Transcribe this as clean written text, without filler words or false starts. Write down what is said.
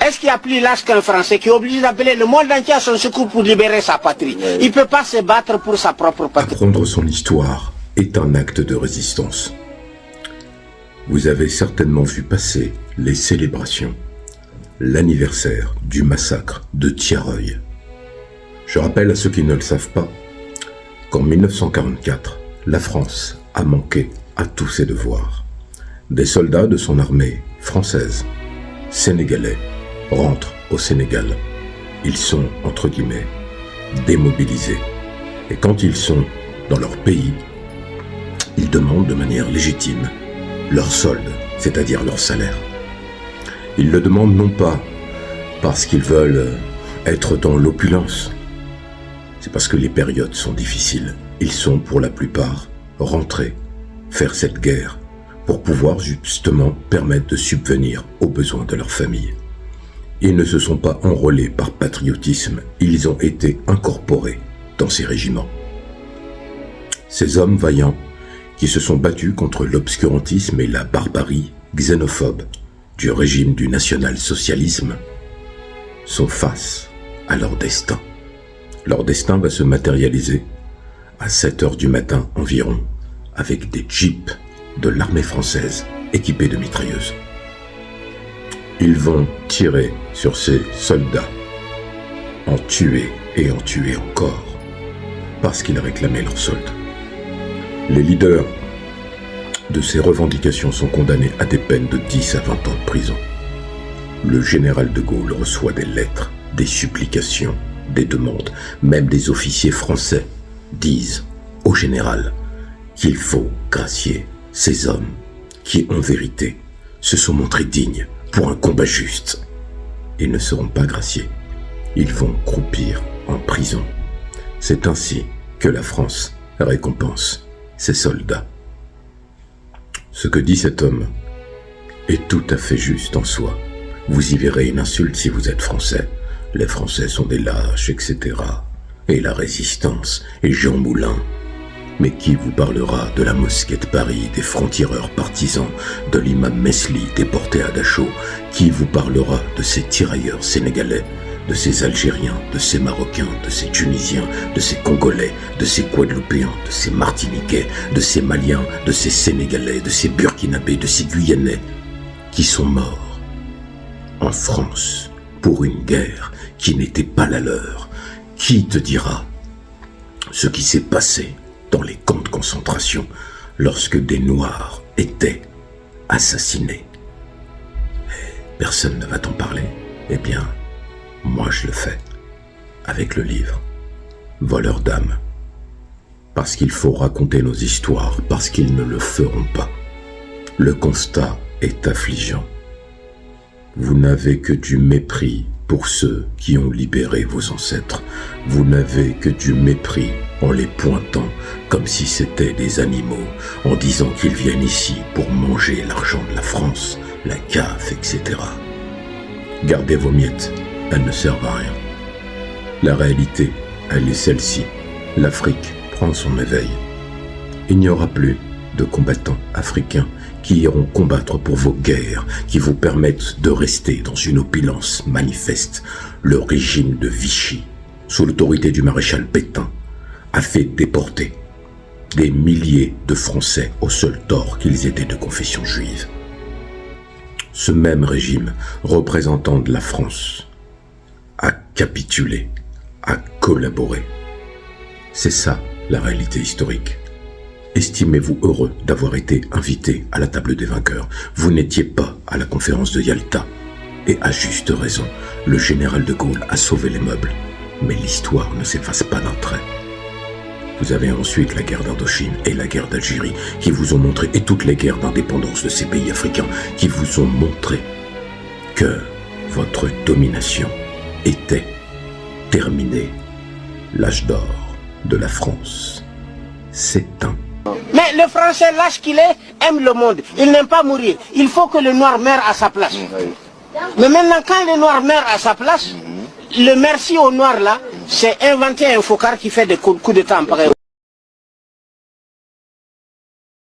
Est-ce qu'il y a plus lâche qu'un Français qui est obligé d'appeler le monde entier à son secours pour libérer sa patrie? Il ne peut pas se battre pour sa propre patrie. Apprendre son histoire est un acte de résistance. Vous avez certainement vu passer les célébrations, l'anniversaire du massacre de Thiaroye. Je rappelle à ceux qui ne le savent pas qu'en 1944, la France a manqué à tous ses devoirs. Des soldats de son armée française, sénégalais, rentrent au Sénégal. Ils sont, entre guillemets, démobilisés. Et quand ils sont dans leur pays, ils demandent de manière légitime leur solde, c'est-à-dire leur salaire. Ils le demandent non pas parce qu'ils veulent être dans l'opulence, c'est parce que les périodes sont difficiles. Ils sont pour la plupart rentrés faire cette guerre pour pouvoir justement permettre de subvenir aux besoins de leur famille. Ils ne se sont pas enrôlés par patriotisme, ils ont été incorporés dans ces régiments. Ces hommes vaillants qui se sont battus contre l'obscurantisme et la barbarie xénophobe du régime du national-socialisme sont face à leur destin. Leur destin va se matérialiser à 7 heures du matin environ avec des jeeps de l'armée française équipés de mitrailleuses. Ils vont tirer sur ces soldats, en tuer et en tuer encore, parce qu'ils réclamaient leur solde. Les leaders de ces revendications sont condamnés à des peines de 10 à 20 ans de prison. Le général de Gaulle reçoit des lettres, des supplications, des demandes. Même des officiers français disent au général qu'il faut gracier ces hommes qui, en vérité, se sont montrés dignes pour un combat juste. Ils ne seront pas graciés. Ils vont croupir en prison. C'est ainsi que la France récompense ses soldats. Ce que dit cet homme est tout à fait juste en soi. Vous y verrez une insulte si vous êtes français. Les Français sont des lâches, etc. Et la résistance, et Jean Moulin. Mais qui vous parlera de la mosquée de Paris, des francs-tireurs partisans, de l'imam Mesli déporté à Dachau? Qui vous parlera de ces tirailleurs sénégalais, de ces Algériens, de ces Marocains, de ces Tunisiens, de ces Congolais, de ces Guadeloupéens, de ces Martiniquais, de ces Maliens, de ces Sénégalais, de ces Burkinabés, de ces Guyanais, qui sont morts en France pour une guerre qui n'était pas la leur? Qui te dira ce qui s'est passé dans les camps de concentration lorsque des Noirs étaient assassinés? Personne ne va t'en parler. Eh bien, moi je le fais avec le livre Voleurs d'âme. Parce qu'il faut raconter nos histoires, parce qu'ils ne le feront pas. Le constat est affligeant. Vous n'avez que du mépris pour ceux qui ont libéré vos ancêtres. Vous n'avez que du mépris en les pointant comme si c'étaient des animaux, en disant qu'ils viennent ici pour manger l'argent de la France, la CAF, etc. Gardez vos miettes, elles ne servent à rien. La réalité, elle est celle-ci. L'Afrique prend son éveil. Il n'y aura plus de combattants africains qui iront combattre pour vos guerres, qui vous permettent de rester dans une opulence manifeste. Le régime de Vichy, sous l'autorité du maréchal Pétain, a fait déporter des milliers de Français au seul tort qu'ils étaient de confession juive. Ce même régime, représentant de la France, a capitulé, a collaboré. C'est ça la réalité historique. Estimez-vous heureux d'avoir été invité à la table des vainqueurs. Vous n'étiez pas à la conférence de Yalta. Et à juste raison, le général de Gaulle a sauvé les meubles. Mais l'histoire ne s'efface pas d'un trait. Vous avez ensuite la guerre d'Indochine et la guerre d'Algérie qui vous ont montré, et toutes les guerres d'indépendance de ces pays africains qui vous ont montré que votre domination était terminée. L'âge d'or de la France s'éteint. Mais le Français lâche qu'il est, aime le monde. Il n'aime pas mourir. Il faut que le noir meure à sa place. Mais maintenant, quand le noir meurt à sa place, le merci au noir là, c'est inventer un focard qui fait des coups de temps pareil.